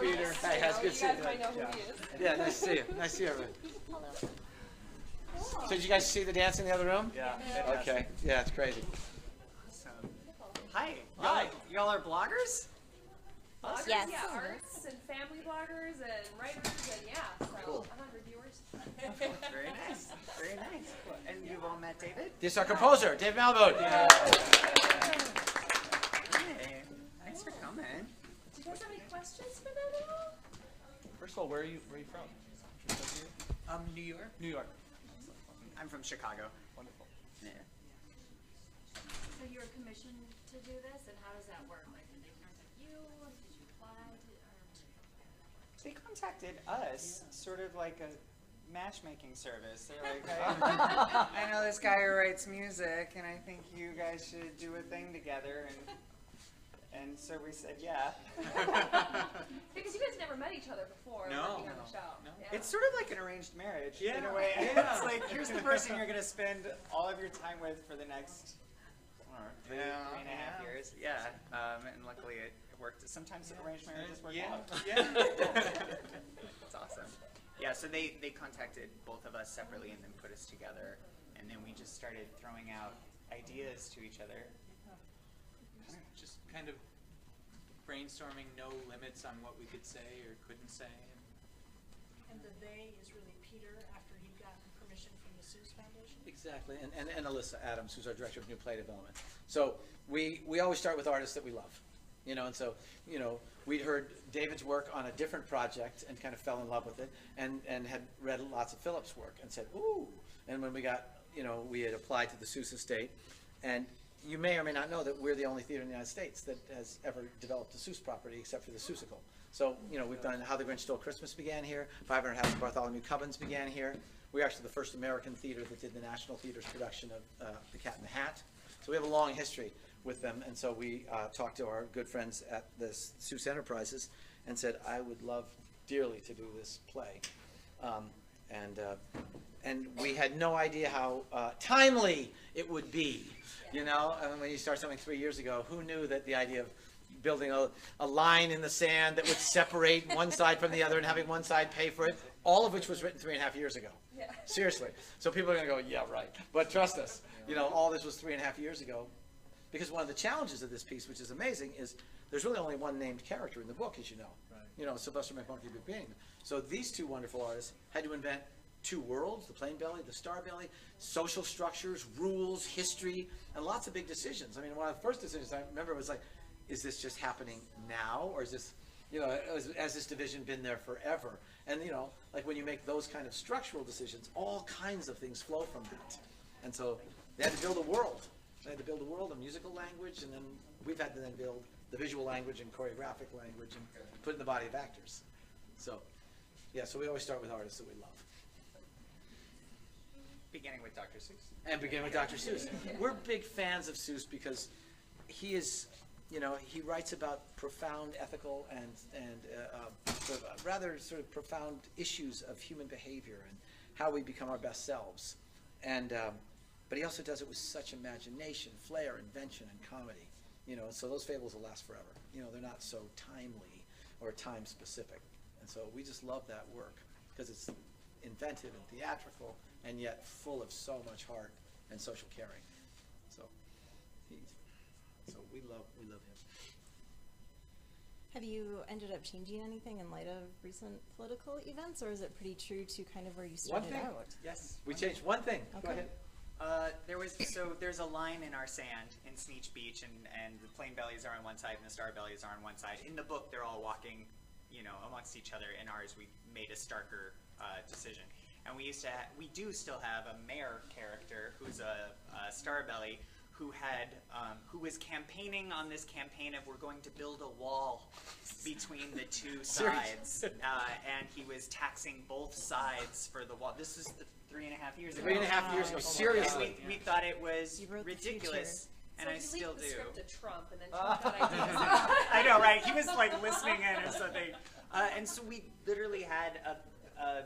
Peter. Hey, it's good to see you. You guys might know who he is. Yeah, nice to see you. Nice to see you, everybody. So did you guys see the dance in the other room? Yeah. Okay. Yeah, it's crazy. Awesome. Hi. Y'all are bloggers? Bloggers, Yes. yeah, artists and family bloggers and writers and yeah, so reviewers. Very nice. Very nice. And you've all met David? This is our composer, David Mallamud. Hey. Thanks for coming. Do you guys have any questions for them at all? First of all, where are you from? New York. New York. I'm from Chicago. Wonderful. Yeah. So you were commissioned to do this, and how does that work? Like, did they contact you? Did you apply to? They contacted us, sort of like a matchmaking service. They're like, I know this guy who writes music, and I think you guys should do a thing together. And so we said, yeah. Because you guys never met each other before working on the show. No. Yeah. It's sort of like an arranged marriage in a way. It's like, here's the person you're going to spend all of your time with for the next three and a half years. Yeah, and luckily it worked. Sometimes arranged marriages work out. Yeah. That's awesome. Yeah, so they contacted both of us separately and then put us together. And then we just started throwing out ideas to each other. Just kind of brainstorming, no limits on what we could say or couldn't say. And the they is really Peter after he'd gotten permission from the Seuss Foundation? Exactly, and Alyssa Adams, who's our director of new play development. So we always start with artists that we love, and so we'd heard David's work on a different project and kind of fell in love with it, and had read lots of Philip's work and said, ooh. And when we got, we had applied to the Seuss estate, and you may or may not know that we're the only theater in the United States that has ever developed a Seuss property except for the Seussical. So, we've done How the Grinch Stole Christmas began here, 500 Houses of Bartholomew Cubbins began here. We're actually the first American theater that did the National Theater's production of The Cat in the Hat. So we have a long history with them, and so we talked to our good friends at the Seuss Enterprises and said, I would love dearly to do this play. And we had no idea how timely it would be. I mean, when you start something 3 years ago, who knew that the idea of building a line in the sand that would separate one side from the other and having one side pay for it, all of which was written 3.5 years ago. Yeah. Seriously. So people are going to go, yeah, right. But trust us, all this was 3.5 years ago. Because one of the challenges of this piece, which is amazing, is there's really only one named character in the book, as you know. Right. Sylvester McMonkey being. So these two wonderful artists had to invent two worlds, the plain belly, the star belly, social structures, rules, history, and lots of big decisions. I mean, one of the first decisions I remember was like, is this just happening now? Or is this, has this division been there forever? And, like when you make those kind of structural decisions, all kinds of things flow from that. And so they had to build a world. They had to build a world, a musical language, and then we've had to then build the visual language and choreographic language and put it in the body of actors. So, yeah, so we always start with artists that we love. Beginning with Dr. Seuss. And beginning with Dr. Seuss. We're big fans of Seuss because he is, he writes about profound ethical and rather sort of profound issues of human behavior and how we become our best selves. And but he also does it with such imagination, flair, invention, and comedy. So those fables will last forever. They're not so timely or time specific. And so we just love that work because it's inventive and theatrical and yet full of so much heart and social caring. So we love him. Have you ended up changing anything in light of recent political events, or is it pretty true to kind of where you started out? Yes. We changed one thing. Okay. Go ahead. There's a line in our sand in Sneetch Beach, and the plain bellies are on one side and the star bellies are on one side. In the book, they're all walking, amongst each other. In ours, we made a starker decision, and we do still have a mayor character who's a star belly who was campaigning on this campaign of we're going to build a wall between the two sides, and he was taxing both sides for the wall. This is 3.5 years ago. 3.5 years ago, seriously. We thought it was ridiculous, and so I still do. He leaked the script to Trump, and then Trump got ideas. I know, right? He was like listening in or something. And so we literally had a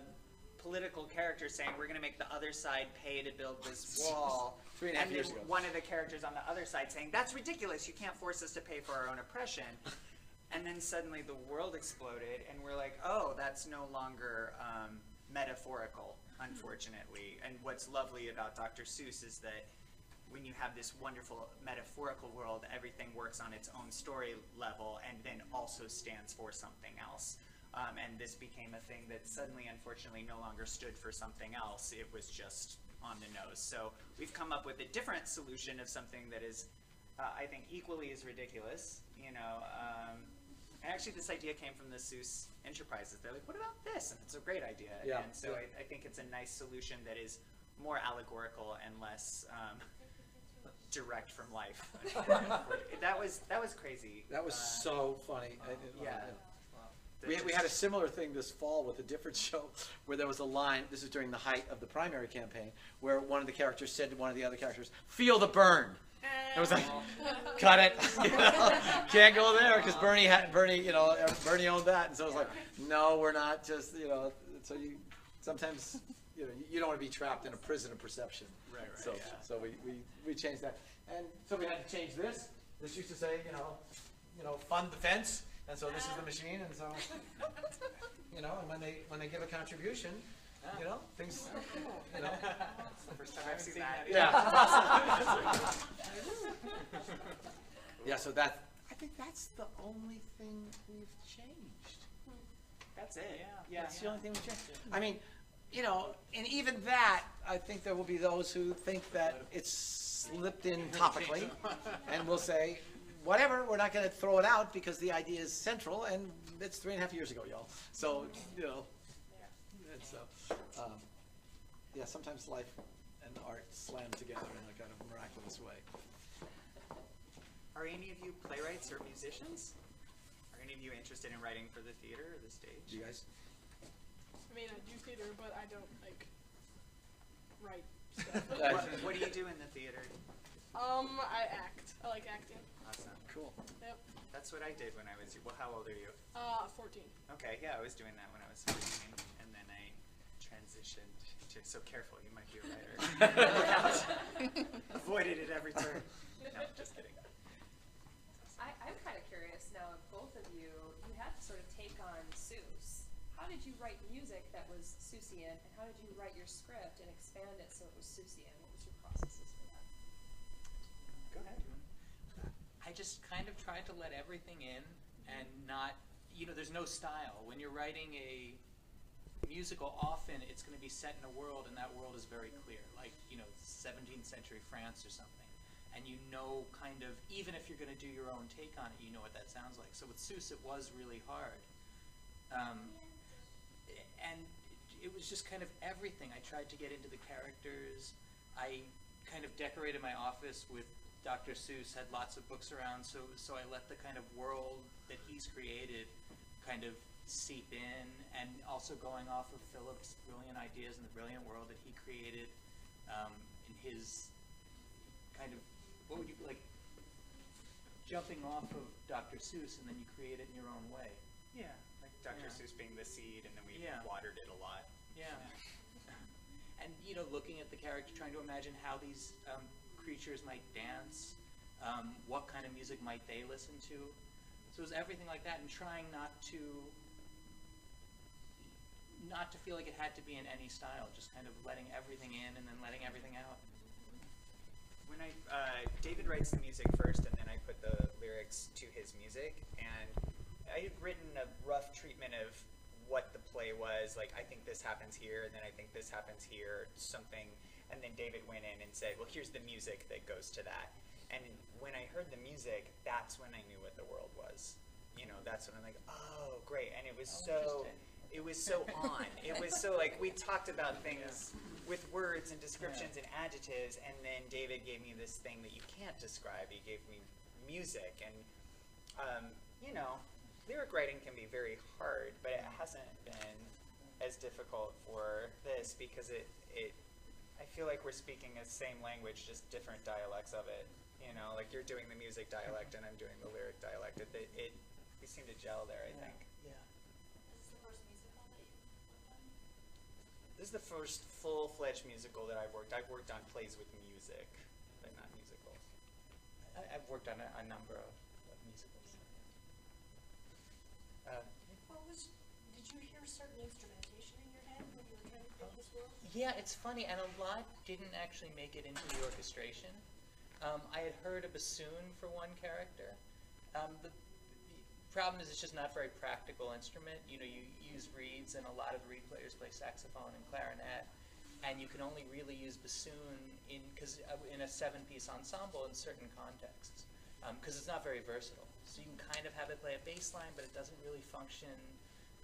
political character saying we're going to make the other side pay to build this wall. 3.5 years ago. One of the characters on the other side saying that's ridiculous. You can't force us to pay for our own oppression. And then suddenly the world exploded, and we're like, oh, that's no longer metaphorical, unfortunately. And what's lovely about Dr. Seuss is that when you have this wonderful metaphorical world, everything works on its own story level and then also stands for something else. And this became a thing that suddenly, unfortunately, no longer stood for something else. It was just on the nose. So we've come up with a different solution of something that is, I think, equally as ridiculous. You know, and actually, this idea came from the Seuss Enterprises. They're like, "What about this?" And it's a great idea. Yeah. And so I think it's a nice solution that is more allegorical and less direct from life. that was crazy. That was so funny. Yeah. We had a similar thing this fall with a different show where there was a line, this is during the height of the primary campaign, where one of the characters said to one of the other characters, "Feel the burn." It was like, cut it. You know, can't go there because Bernie owned that. And so it was like, no, we're not just, you know, so you sometimes, you know, you don't want to be trapped in a prison of perception. Right, So, yeah. so we changed that. And so we had to change this. This used to say, you know, fund the fence. And so this is the machine, and so, you know, and when they give a contribution, you know, things, you know. That's the first time I've seen that. Yeah. Yeah, so I think that's the only thing we've changed. That's it. Yeah, it's the only thing we've changed. I mean, you know, and even that, I think there will be those who think that it's slipped in topically, and will say, whatever, we're not going to throw it out because the idea is central, and it's 3.5 years ago, y'all. So, you know, and so, yeah, sometimes life and art slam together in a kind of miraculous way. Are any of you playwrights or musicians? Are any of you interested in writing for the theater or the stage? You guys? I mean, I do theater, but I don't, like, write stuff. What do you do in the theater? I act. I like acting. Awesome. Cool. Yep. That's what I did when I was, well, how old are you? 14. Okay, yeah, I was doing that when I was 14, and then I transitioned to, so careful, you might be a writer. Avoided it every turn. No, just kidding. I'm kind of curious now, of both of you, you had to sort of take on Seuss. How did you write music that was Seussian, and how did you write your script and expand it so it was Seussian? What was your processes for that? Go ahead. I just kind of tried to let everything in and not, you know, there's no style. When you're writing a musical, often it's going to be set in a world, and that world is very clear, like, you know, 17th century France or something. And you know, kind of, even if you're going to do your own take on it, you know what that sounds like. So with Seuss, it was really hard. And it was just kind of everything. I tried to get into the characters. I kind of decorated my office with Dr. Seuss, had lots of books around, so I let the kind of world that he's created kind of seep in, and also going off of Philip's brilliant ideas and the brilliant world that he created in his kind of, what would you, like, jumping off of Dr. Seuss and then you create it in your own way. Yeah, like Dr. Seuss being the seed, and then we watered it a lot. Yeah. And, you know, looking at the character, trying to imagine how these creatures might dance, what kind of music might they listen to. So it was everything like that, and trying not to feel like it had to be in any style, just kind of letting everything in and then letting everything out. When David writes the music first, and then I put the lyrics to his music, and I had written a rough treatment of what the play was, like, I think this happens here, and then I think this happens here, something, and then David went in and said, well, here's the music that goes to that. And when I heard the music, that's when I knew what the world was. You know, that's when I'm like, oh, great. And it was so on. It was so, like, we talked about things with words and descriptions and adjectives, and then David gave me this thing that you can't describe. He gave me music, and, you know, lyric writing can be very hard, but it hasn't been as difficult for this because I feel like we're speaking the same language, just different dialects of it. You know, like you're doing the music dialect and I'm doing the lyric dialect. We seem to gel there, I think. Is this the first musical that you've worked on? This is the first full-fledged musical that I've worked. I've worked on plays with music, but not musicals. I've worked on a number of musicals. you hear certain instrumentation in your head when you were trying to create this world? Yeah, it's funny, and a lot didn't actually make it into the orchestration. I had heard a bassoon for one character. The problem is it's just not a very practical instrument. You know, you use reeds, and a lot of the reed players play saxophone and clarinet, and you can only really use bassoon in a 7-piece ensemble in certain contexts, because it's not very versatile. So you can kind of have it play a bass line, but it doesn't really function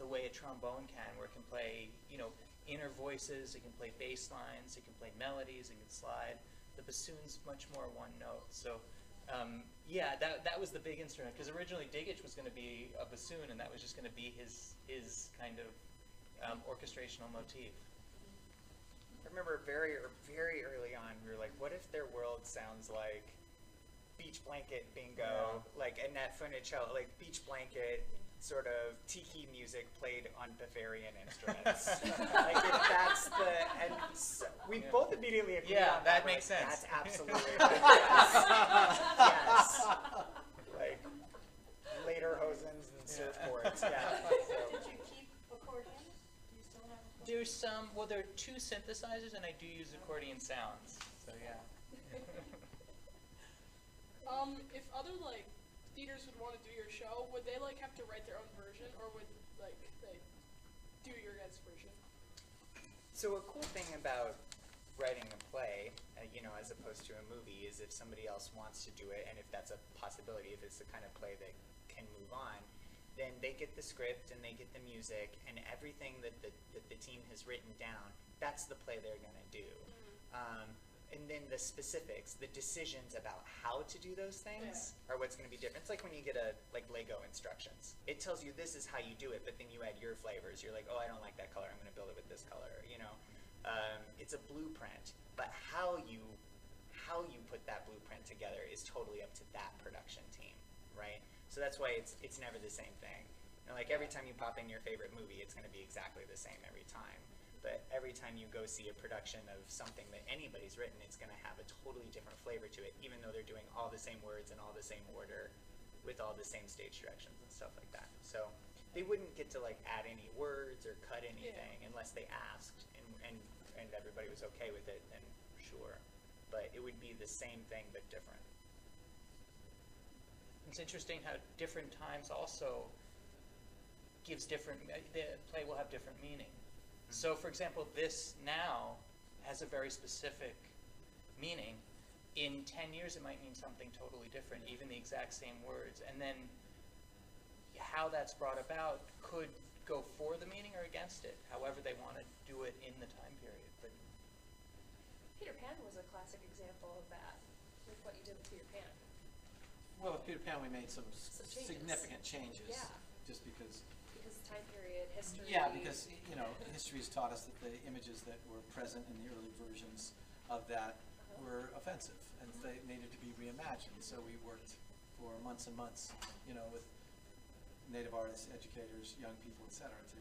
the way a trombone can, where it can play, you know, inner voices, it can play bass lines, it can play melodies, it can slide. The bassoon's much more one note. So yeah, that was the big instrument, because originally Digich was going to be a bassoon, and that was just going to be his kind of orchestrational motif. I remember very early on, we were like, what if their world sounds like Beach Blanket Bingo, like Annette Funicello, like Beach Blanket, sort of tiki music played on Bavarian instruments. Like if that's the, and so we both immediately agreed on that we're makes like, sense. That's absolutely yes. Like later hosens and surfboards. Yeah. Did you keep accordion? Do you still have accordion? There's some, well, there are 2 synthesizers, and I do use accordion sounds. So yeah. If other like theaters would want to do your show, would they like have to write their own version, or would like they do your guys' version? So a cool thing about writing a play, you know, as opposed to a movie, is if somebody else wants to do it, and if that's a possibility, if it's the kind of play that can move on, then they get the script and they get the music and everything that the team has written down. That's the play they're going to do. And then the specifics, the decisions about how to do those things are what's going to be different. It's like when you get like Lego instructions. It tells you this is how you do it, but then you add your flavors. You're like, oh, I don't like that color. I'm going to build it with this color. You know, it's a blueprint, but how you put that blueprint together is totally up to that production team, right? So that's why it's never the same thing. You know, like every time you pop in your favorite movie, it's going to be exactly the same every time. But every time you go see a production of something that anybody's written, it's going to have a totally different flavor to it, even though they're doing all the same words in all the same order with all the same stage directions and stuff like that. So they wouldn't get to like add any words or cut anything unless they asked and everybody was okay with it, then sure. But it would be the same thing but different. It's interesting how different times also gives different, the play will have different meaning. So, for example, this now has a very specific meaning. In 10 years, it might mean something totally different, even the exact same words. And then how that's brought about could go for the meaning or against it, however they want to do it in the time period. But Peter Pan was a classic example of that, with what you did with Peter Pan. Well, with Peter Pan, we made some changes. significant changes. Yeah. Just because. Because time period, history. Yeah, because, you know, history's taught us that the images that were present in the early versions of that were offensive, and they needed to be reimagined. So we worked for months and months, you know, with Native artists, educators, young people, et cetera, to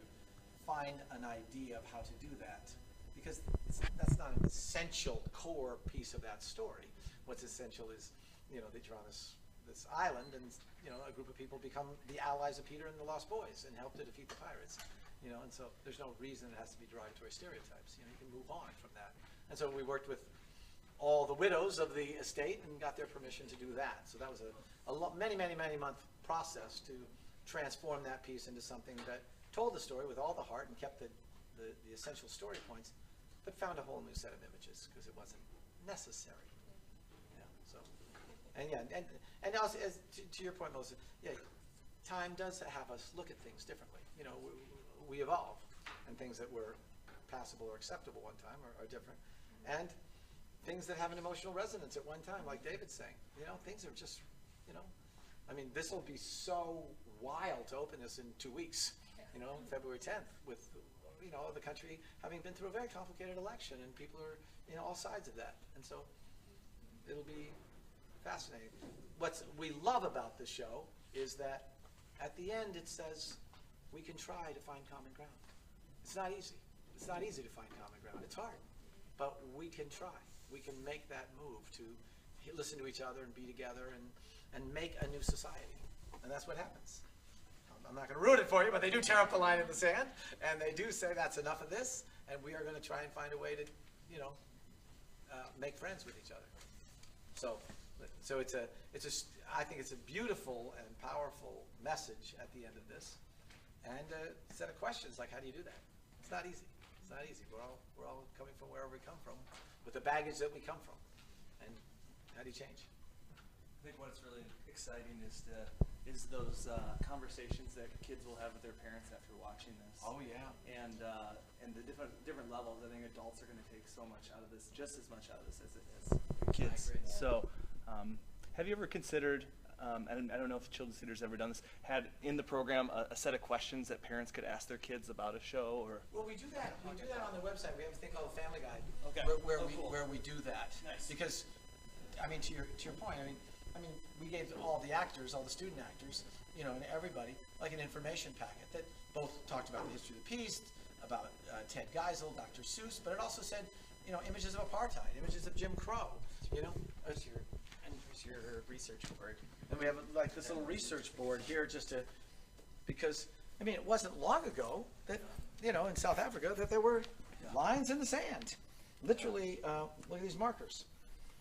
find an idea of how to do that. Because that's not an essential core piece of that story. What's essential is, you know, they draw this island, and you know, a group of people become the allies of Peter and the Lost Boys and help to defeat the pirates. You know, and so there's no reason it has to be derogatory stereotypes. You know, you can move on from that. And so we worked with all the widows of the estate and got their permission to do that. So that was many month process to transform that piece into something that told the story with all the heart and kept the essential story points, but found a whole new set of images because it wasn't necessary. And also, to your point, Melissa, time does have us look at things differently. You know, we evolve, and things that were passable or acceptable one time are different, and things that have an emotional resonance at one time, like David's saying. You know, things are just, you know, I mean, this will be so wild to open this in 2 weeks. You know, February 10th, with you know the country having been through a very complicated election, and people are, you know, all sides of that, and so it'll be fascinating. What we love about this show is that at the end it says we can try to find common ground. It's not easy. It's not easy to find common ground. It's hard. But we can try. We can make that move to listen to each other and be together and make a new society. And that's what happens. I'm not going to ruin it for you. for you, but they do tear up the line in the sand, and they do say that's enough of this, and we are going to try and find a way to, you know, make friends with each other. So I think it's a beautiful and powerful message at the end of this, and a set of questions like, how do you do that? It's not easy. It's not easy. We're all coming from wherever we come from, with the baggage that we come from, and how do you change? I think what's really exciting is those conversations that kids will have with their parents after watching this. Oh yeah. And the different levels. I think adults are going to take so much out of this, just as much out of this as kids. I agree. So, have you ever considered? I don't know if Children's Theater's ever done this. Had in the program a set of questions that parents could ask their kids about a show, or Well, we do that. We do that on the website. We have a thing called the Family Guide, Okay. where we do that. Nice. Because, I mean, to your point, I mean, we gave all the actors, all the student actors, you know, and everybody, like an information packet that both talked about the history of the piece, about Ted Geisel, Dr. Seuss, but it also said, you know, images of apartheid, images of Jim Crow, you know. Here's your research board. And we have like this little research board here just to, because, I mean, it wasn't long ago that, you know, in South Africa that there were lines in the sand. Literally, look at these markers.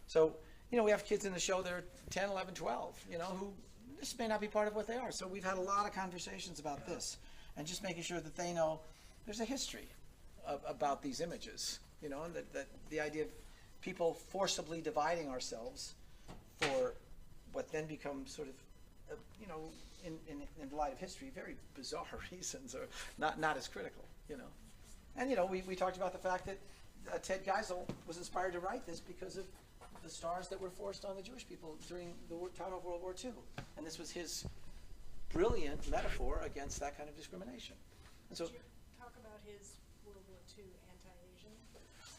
So, you know, we have kids in the show that are 10, 11, 12, you know, who this may not be part of what they are. So we've had a lot of conversations about this and just making sure that they know there's a history about these images, you know, and that the idea of people forcibly dividing ourselves for what then becomes sort of, you know, in the light of history, very bizarre reasons, or not as critical, you know. And, you know, we talked about the fact that Ted Geisel was inspired to write this because of the stars that were forced on the Jewish people during the time of World War II. And this was his brilliant metaphor against that kind of discrimination. And so Did you talk about his World War II anti-Asian?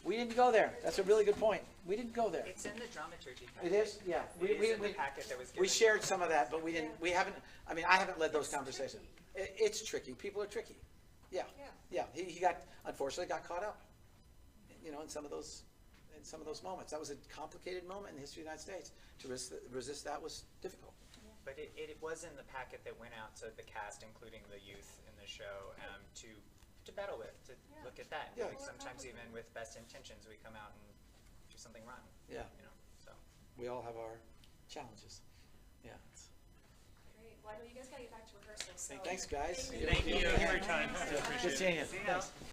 we didn't go there. That's a really good point. We didn't go there. It's in the dramaturgy It packet. is, yeah. It is in the packet that was given. We shared some of that, but we didn't. We haven't. I mean, I haven't led those conversations. It's tricky. People are tricky. Yeah. Yeah. He got, unfortunately, got caught up, you know, in some of those moments. That was a complicated moment in the history of the United States. To resist that was difficult. But it was in the packet that went out to the cast, including the youth in the show, to battle with, to look at that. Yeah. Like sometimes even with best intentions, we come out and do something wrong. Yeah. You know, so. We all have our challenges. Yeah. Great. Well, I know you guys gotta get back to rehearsal, so. Thanks, guys. Thank you for your time. Good seeing you. See ya. Thanks.